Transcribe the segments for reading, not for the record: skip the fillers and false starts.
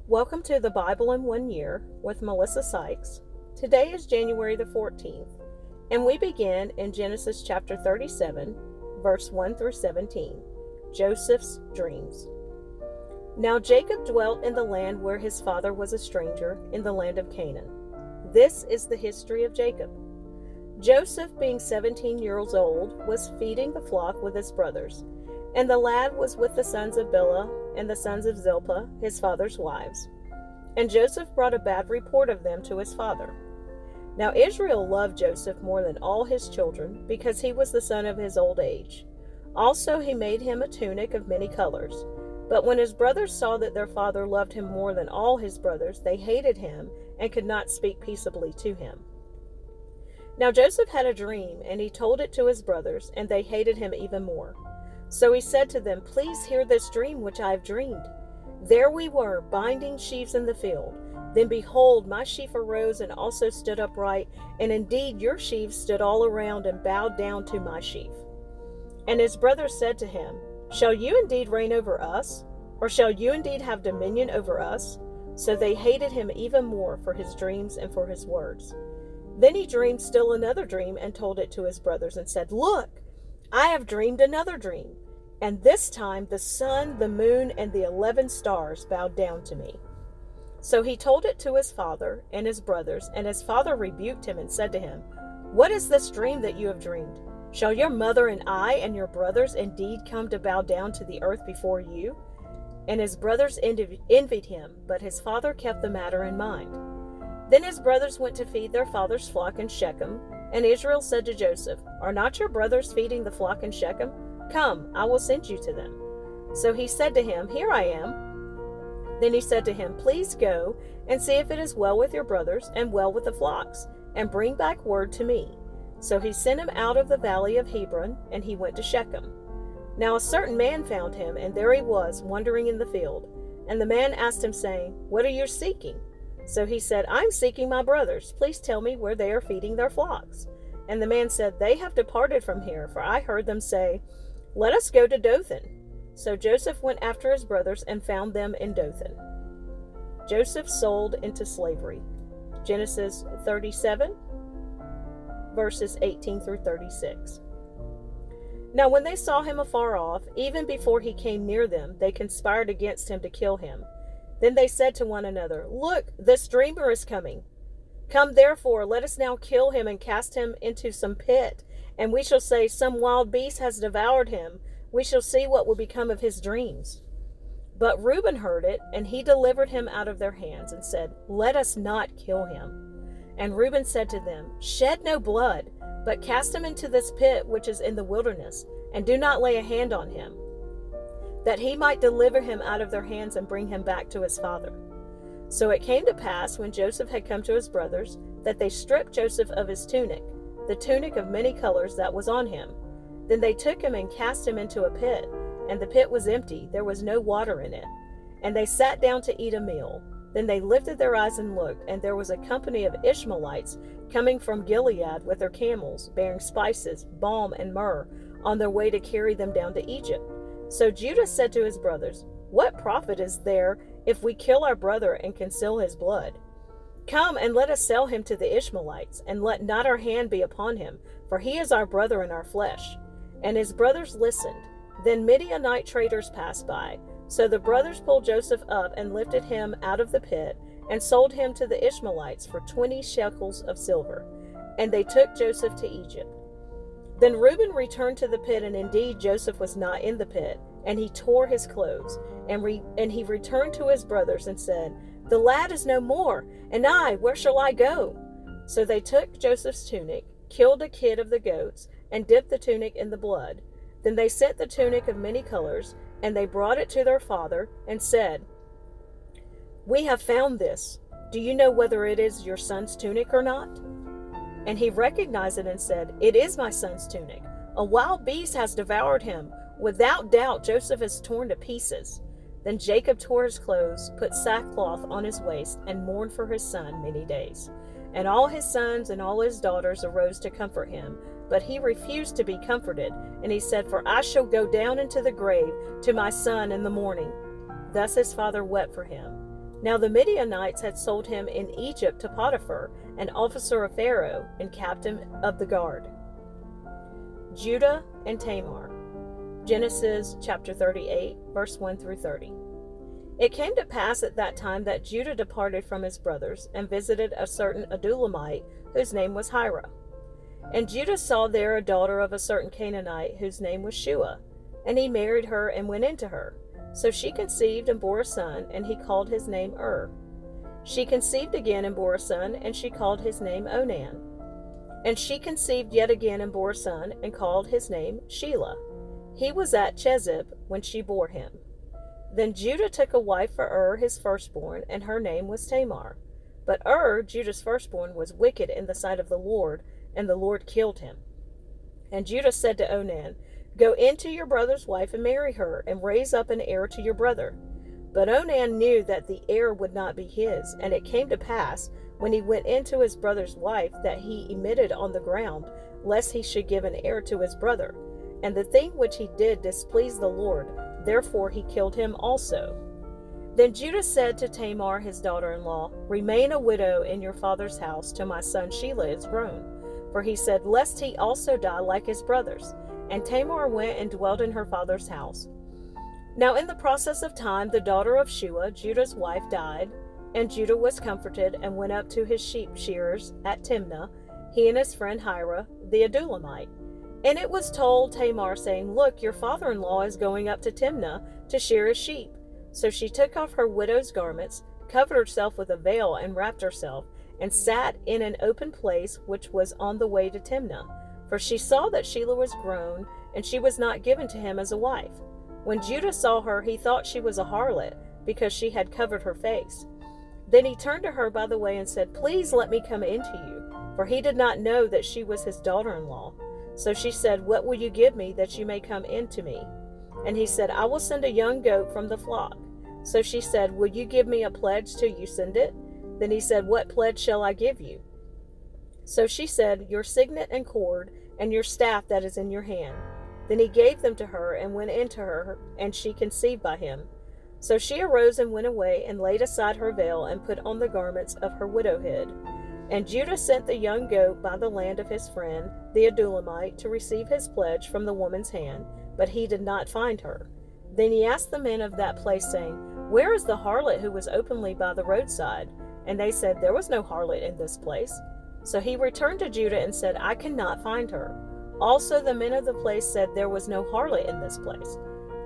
Welcome to the Bible in 1 Year with Melissa Sykes. Today is January the 14th, and we begin in Genesis chapter 37, verse 1 through 17, Joseph's dreams. Now Jacob dwelt in the land where his father was a stranger, in the land of Canaan. This is the history of Jacob. Joseph, being 17 years old, was feeding the flock with his brothers, and the lad was with the sons of Bilhah and the sons of Zilpah, his father's wives. And Joseph brought a bad report of them to his father. Now Israel loved Joseph more than all his children, because he was the son of his old age. Also he made him a tunic of many colors. But when his brothers saw that their father loved him more than all his brothers, they hated him and could not speak peaceably to him. Now Joseph had a dream, and he told it to his brothers, and they hated him even more. So he said to them, "Please hear this dream which I have dreamed. There we were, binding sheaves in the field. Then behold, my sheaf arose and also stood upright, and indeed your sheaves stood all around and bowed down to my sheaf." And his brothers said to him, "Shall you indeed reign over us? Or shall you indeed have dominion over us?" So they hated him even more for his dreams and for his words. Then he dreamed still another dream and told it to his brothers and said, "Look, I have dreamed another dream, and this time the sun, the moon, and the 11 stars bowed down to me." So he told it to his father and his brothers, and his father rebuked him and said to him, "What is this dream that you have dreamed? Shall your mother and I and your brothers indeed come to bow down to the earth before you?" And his brothers envied him, but his father kept the matter in mind. Then his brothers went to feed their father's flock in Shechem, and Israel said to Joseph, "Are not your brothers feeding the flock in Shechem? Come, I will send you to them." So he said to him, "Here I am." Then he said to him, "Please go and see if it is well with your brothers and well with the flocks, and bring back word to me." So he sent him out of the valley of Hebron, and he went to Shechem. Now a certain man found him, and there he was, wandering in the field. And the man asked him, saying, "What are you seeking?" So he said, "I'm seeking my brothers. Please tell me where they are feeding their flocks." And the man said, "They have departed from here, for I heard them say, 'Let us go to Dothan.'" So Joseph went after his brothers and found them in Dothan. Joseph sold into slavery. Genesis 37, verses 18 through 36. Now when they saw him afar off, even before he came near them, they conspired against him to kill him. Then they said to one another, "Look, this dreamer is coming. Come therefore, let us now kill him and cast him into some pit, and we shall say, 'Some wild beast has devoured him.' We shall see what will become of his dreams." But Reuben heard it, and he delivered him out of their hands, and said, "Let us not kill him." And Reuben said to them, "Shed no blood, but cast him into this pit which is in the wilderness, and do not lay a hand on him, that he might deliver him out of their hands and bring him back to his father." So it came to pass, when Joseph had come to his brothers, that they stripped Joseph of his tunic, the tunic of many colors that was on him. Then they took him and cast him into a pit, and the pit was empty, there was no water in it. And they sat down to eat a meal. Then they lifted their eyes and looked, and there was a company of Ishmaelites coming from Gilead with their camels, bearing spices, balm, and myrrh, on their way to carry them down to Egypt. So Judah said to his brothers, "What profit is there if we kill our brother and conceal his blood? Come and let us sell him to the Ishmaelites, and let not our hand be upon him, for he is our brother and our flesh." And his brothers listened. Then Midianite traders passed by. So the brothers pulled Joseph up and lifted him out of the pit, and sold him to the Ishmaelites for 20 shekels of silver. And they took Joseph to Egypt. Then Reuben returned to the pit, and indeed Joseph was not in the pit, and he tore his clothes. And he returned to his brothers and said, "The lad is no more, and I, where shall I go?" So they took Joseph's tunic, killed a kid of the goats, and dipped the tunic in the blood. Then they set the tunic of many colors, and they brought it to their father, and said, "We have found this. Do you know whether it is your son's tunic or not?" And he recognized it and said, "It is my son's tunic. A wild beast has devoured him. Without doubt, Joseph is torn to pieces." Then Jacob tore his clothes, put sackcloth on his waist, and mourned for his son many days. And all his sons and all his daughters arose to comfort him, but he refused to be comforted. And he said, "For I shall go down into the grave to my son in the morning." Thus his father wept for him. Now the Midianites had sold him in Egypt to Potiphar, an officer of Pharaoh and captain of the guard. Judah and Tamar. Genesis chapter 38, verse 1 through 30. It came to pass at that time that Judah departed from his brothers and visited a certain Adulamite whose name was Hira. And Judah saw there a daughter of a certain Canaanite whose name was Shua, and he married her and went into her. So she conceived and bore a son, and he called his name She conceived again and bore a son, and she called his name Onan. And she conceived yet again and bore a son, and called his name Shelah. He was at Chezib when she bore him. Then Judah took a wife for his firstborn, and her name was Tamar. But Judah's firstborn, was wicked in the sight of the Lord, and the Lord killed him. And Judah said to Onan, Go into your brother's wife and marry her, and raise up an heir to your brother. But Onan knew that the heir would not be his, and it came to pass, when he went into his brother's wife, that he emitted on the ground, lest he should give an heir to his brother. And the thing which he did displeased the Lord, therefore he killed him also. Then Judah said to Tamar his daughter-in-law, Remain a widow in your father's house till my son Shelah is grown. For he said, Lest he also die like his brothers. And Tamar went and dwelt in her father's house. Now in the process of time, the daughter of Shua, Judah's wife, died, and Judah was comforted and went up to his sheep shearers at Timnah, he and his friend Hira, the Adulamite. And it was told Tamar, saying, Look, your father-in-law is going up to Timnah to shear his sheep. So she took off her widow's garments, covered herself with a veil, and wrapped herself, and sat in an open place which was on the way to Timnah. For she saw that Shelah was grown, and she was not given to him as a wife. When Judah saw her, he thought she was a harlot, because she had covered her face. Then he turned to her by the way and said, Please let me come in to you, for he did not know that she was his daughter-in-law. So she said, What will you give me that you may come in to me? And he said, I will send a young goat from the flock. So she said, Will you give me a pledge till you send it? Then he said, What pledge shall I give you? So she said, Your signet and cord, and your staff that is in your hand. Then he gave them to her, and went into her, and she conceived by him. So she arose and went away, and laid aside her veil, and put on the garments of her widowhood. And Judah sent the young goat by the land of his friend, the Adulamite, to receive his pledge from the woman's hand, but he did not find her. Then he asked the men of that place, saying, Where is the harlot who was openly by the roadside? And they said, There was no harlot in this place. So he returned to Judah and said, I cannot find her. Also the men of the place said, There was no harlot in this place.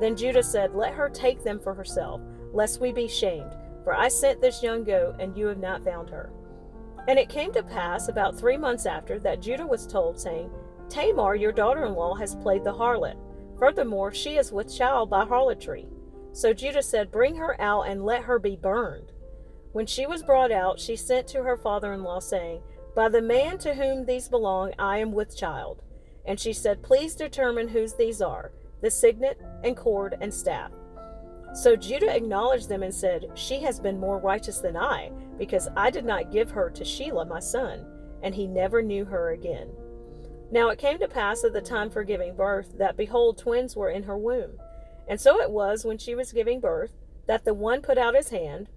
Then Judah said, Let her take them for herself, lest we be shamed. For I sent this young goat, and you have not found her. And it came to pass, about 3 months after, that Judah was told, saying, Tamar, your daughter-in-law, has played the harlot. Furthermore, she is with child by harlotry. So Judah said, Bring her out, and let her be burned. When she was brought out, she sent to her father-in-law, saying, By the man to whom these belong, I am with child. And she said, Please determine whose these are, the signet and cord and staff. So Judah acknowledged them and said, She has been more righteous than I, because I did not give her to Shelah my son. And he never knew her again. Now it came to pass at the time for giving birth, that behold, twins were in her womb. And so it was, when she was giving birth, that the one put out his hand,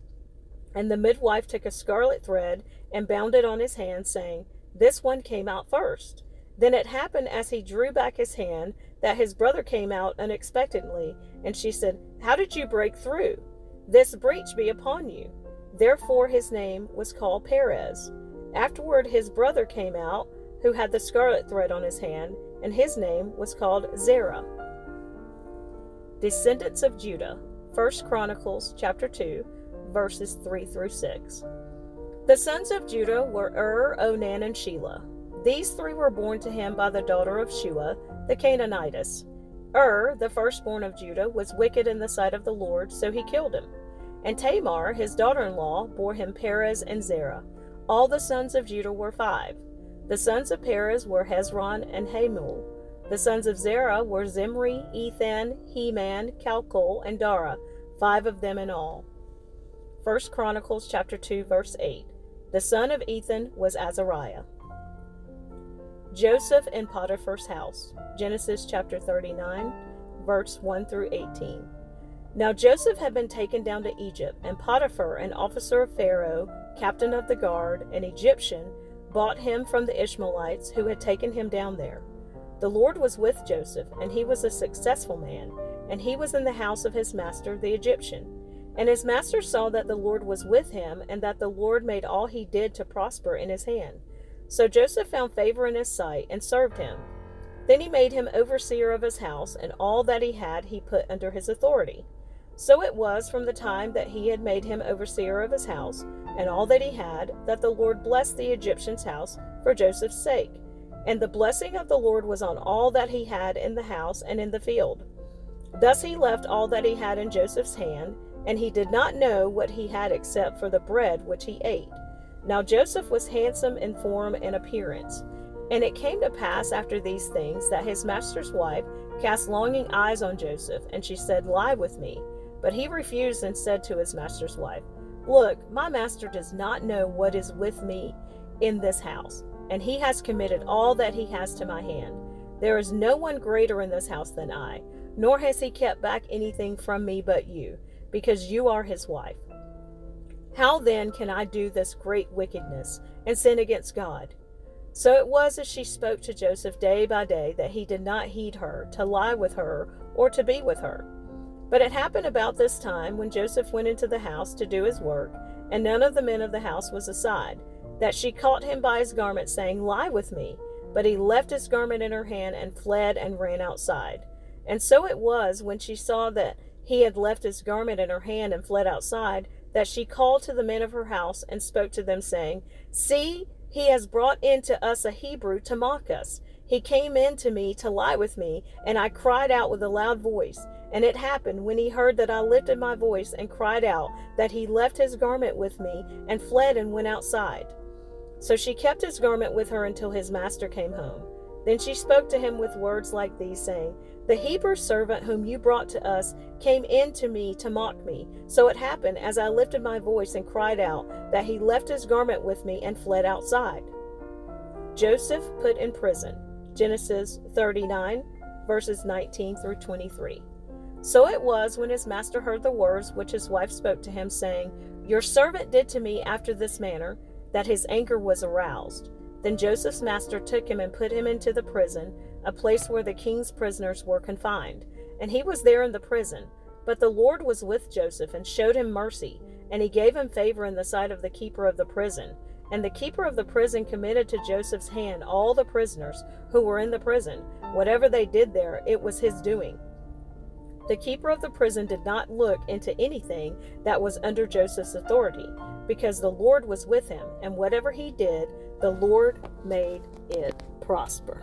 and the midwife took a scarlet thread and bound it on his hand, saying, This one came out first. Then it happened, as he drew back his hand, that his brother came out unexpectedly, and she said, How did you break through? This breach be upon you. Therefore his name was called Perez. Afterward his brother came out, who had the scarlet thread on his hand, and his name was called Zerah. Descendants of Judah. 1 Chronicles chapter 2, verses 3 through 6. The sons of Judah were Onan, and Shelah. These three were born to him by the daughter of Shua, the Canaanitess. The firstborn of Judah, was wicked in the sight of the Lord, so he killed him. And Tamar, his daughter-in-law, bore him Perez and Zerah. All the sons of Judah were 5. The sons of Perez were Hezron and Hamul. The sons of Zerah were Zimri, Ethan, Heman, Calcol, and Dara, 5 of them in all. 1 Chronicles chapter 2, verse 8. The son of Ethan was Azariah. Joseph in Potiphar's house. Genesis chapter 39, verse 1 through 18. Now Joseph had been taken down to Egypt, and Potiphar, an officer of Pharaoh, captain of the guard, an Egyptian, bought him from the Ishmaelites who had taken him down there. The Lord was with Joseph, and he was a successful man, and he was in the house of his master the Egyptian. And his master saw that the Lord was with him, and that the Lord made all he did to prosper in his hand. So Joseph found favor in his sight, and served him. Then he made him overseer of his house, and all that he had he put under his authority. So it was from the time that he had made him overseer of his house, and all that he had, that the Lord blessed the Egyptian's house for Joseph's sake. And the blessing of the Lord was on all that he had in the house and in the field. Thus he left all that he had in Joseph's hand, and he did not know what he had except for the bread which he ate. Now Joseph was handsome in form and appearance. And it came to pass after these things that his master's wife cast longing eyes on Joseph, and she said, Lie with me. But he refused and said to his master's wife, Look, my master does not know what is with me in this house, and he has committed all that he has to my hand. There is no one greater in this house than I, nor has he kept back anything from me but you, because you are his wife. How then can I do this great wickedness and sin against God? So it was as she spoke to Joseph day by day that he did not heed her, to lie with her, or to be with her. But it happened about this time, when Joseph went into the house to do his work, and none of the men of the house was aside, that she caught him by his garment, saying, Lie with me. But he left his garment in her hand, and fled and ran outside. And so it was, when she saw that he had left his garment in her hand and fled outside, that she called to the men of her house, and spoke to them, saying, See, he has brought in to us a Hebrew to mock us. He came in to me to lie with me, and I cried out with a loud voice. And it happened, when he heard that I lifted my voice and cried out, that he left his garment with me, and fled and went outside. So she kept his garment with her until his master came home. Then she spoke to him with words like these, saying, The Hebrew servant whom you brought to us came in to me to mock me. So it happened, as I lifted my voice and cried out, that he left his garment with me and fled outside. Joseph put in prison. Genesis 39, verses 19 through 23. So it was, when his master heard the words which his wife spoke to him, saying, Your servant did to me after this manner, that his anger was aroused. Then Joseph's master took him and put him into the prison, a place where the king's prisoners were confined. And he was there in the prison. But the Lord was with Joseph, and showed him mercy, and he gave him favor in the sight of the keeper of the prison. And the keeper of the prison committed to Joseph's hand all the prisoners who were in the prison. Whatever they did there, it was his doing. The keeper of the prison did not look into anything that was under Joseph's authority, because the Lord was with him, and whatever he did, the Lord made it prosper.